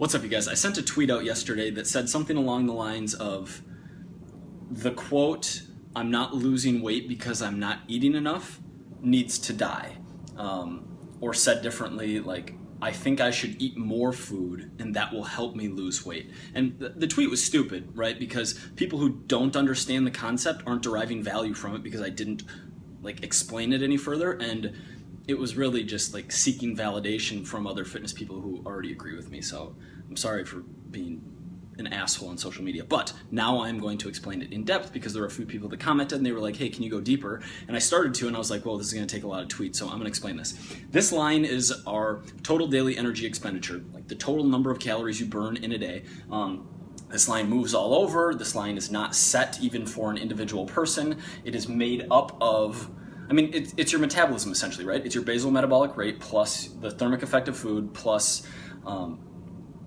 What's up, you guys? I sent a tweet out yesterday that said something along the lines of the quote, "I'm not losing weight because I'm not eating enough," needs to die. Or said differently, like, I think I should eat more food and that will help me lose weight. And the tweet was stupid, right? Because people who don't understand the concept aren't deriving value from it because I didn't explain it any further. And it was really just like seeking validation from other fitness people who already agree with me. So I'm sorry for being an asshole on social media, but now I'm going to explain it in depth because there were a few people that commented and they were like, hey, can you go deeper? And I started to, and I was like, well, this is going to take a lot of tweets, so I'm going to explain this. This line is our total daily energy expenditure, like the total number of calories you burn in a day. This line moves all over. This line is not set even for an individual person. It is made up of, it's your metabolism essentially, right? It's your basal metabolic rate plus the thermic effect of food plus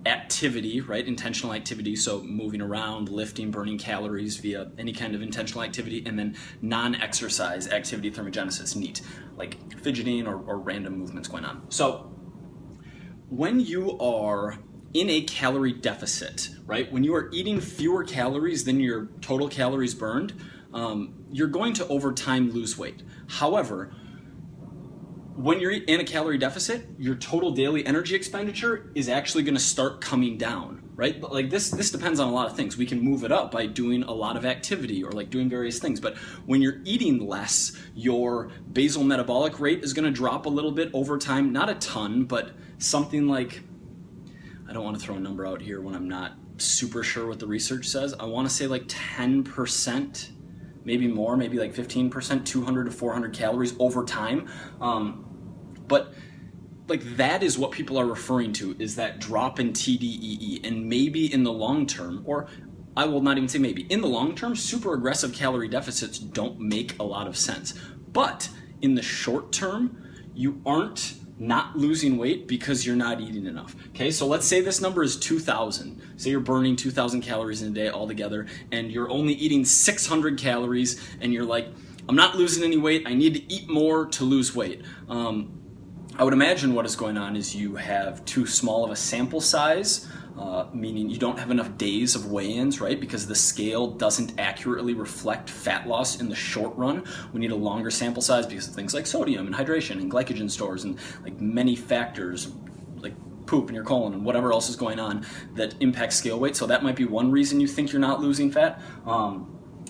activity, right? Intentional activity, so moving around, lifting, burning calories via any kind of intentional activity, and then non-exercise activity, thermogenesis, NEAT, like fidgeting or random movements going on. So when you are in a calorie deficit, right? When you are eating fewer calories than your total calories burned, you're going to over time lose weight. However, when you're in a calorie deficit, your total daily energy expenditure is actually going to start coming down, right? But like this depends on a lot of things. We can move it up by doing a lot of activity or like doing various things. But when you're eating less, your basal metabolic rate is going to drop a little bit over time. Not a ton, but something like, I don't want to throw a number out here when I'm not super sure what the research says. I want to say like 10%, maybe more, maybe like 15%, 200 to 400 calories over time. But like that is what people are referring to, is that drop in TDEE. And maybe in the long term, or I will not even say maybe, in the long term, super aggressive calorie deficits don't make a lot of sense. But in the short term, you aren't not losing weight because you're not eating enough. Okay, so let's say this number is 2,000. Say you're burning 2,000 calories in a day altogether, and you're only eating 600 calories, and you're like, I'm not losing any weight, I need to eat more to lose weight. I would imagine what is going on is you have too small of a sample size, meaning you don't have enough days of weigh-ins, right? Because the scale doesn't accurately reflect fat loss in the short run. We need a longer sample size because of things like sodium and hydration and glycogen stores and like many factors like poop in your colon and whatever else is going on that impacts scale weight. So that might be one reason you think you're not losing fat.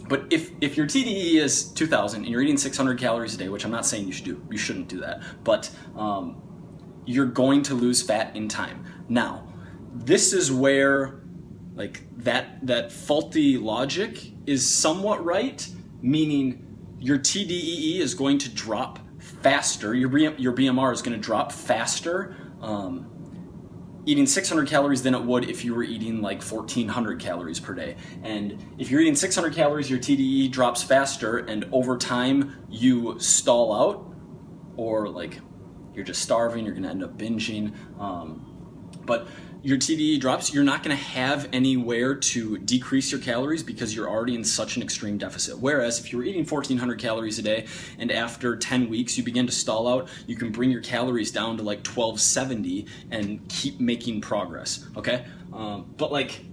But if your TDEE is 2,000 and you're eating 600 calories a day, which I'm not saying you shouldn't do that, but you're going to lose fat in time. Now, this is where like that faulty logic is somewhat right, meaning your TDEE is going to drop faster, your BMR is going to drop faster eating 600 calories than it would if you were eating like 1,400 calories per day. And if you're eating 600 calories, your TDEE drops faster, and over time you stall out, or like you're just starving, you're gonna end up binging. But your TDEE drops, you're not gonna have anywhere to decrease your calories because you're already in such an extreme deficit. Whereas if you were eating 1,400 calories a day and after 10 weeks you begin to stall out, you can bring your calories down to like 1,270 and keep making progress, okay? But like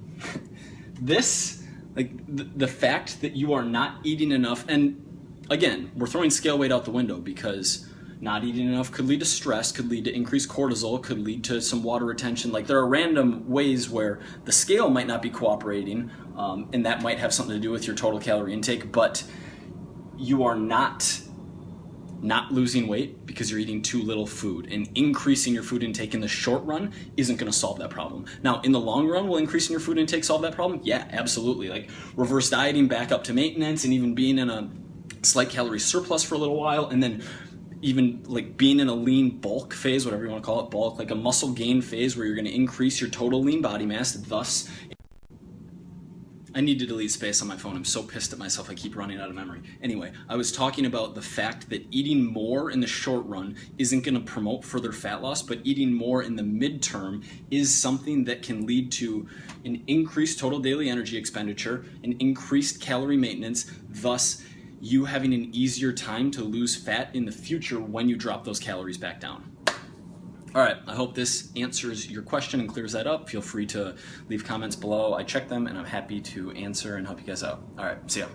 this, like the fact that you are not eating enough, and again, we're throwing scale weight out the window because not eating enough could lead to stress, could lead to increased cortisol, could lead to some water retention. Like there are random ways where the scale might not be cooperating, and that might have something to do with your total calorie intake, but you are not losing weight because you're eating too little food, and increasing your food intake in the short run isn't gonna solve that problem. Now, in the long run, will increasing your food intake solve that problem? Yeah, absolutely. Like reverse dieting back up to maintenance and even being in a slight calorie surplus for a little while, and then even like being in a lean bulk phase, whatever you want to call it, bulk, like a muscle gain phase where you're going to increase your total lean body mass, thus, I need to delete space on my phone. I'm so pissed at myself, I keep running out of memory. Anyway, I was talking about the fact that eating more in the short run isn't going to promote further fat loss, but eating more in the midterm is something that can lead to an increased total daily energy expenditure, an increased calorie maintenance, thus you having an easier time to lose fat in the future when you drop those calories back down. All right, I hope this answers your question and clears that up. Feel free to leave comments below. I check them and I'm happy to answer and help you guys out. All right, see ya.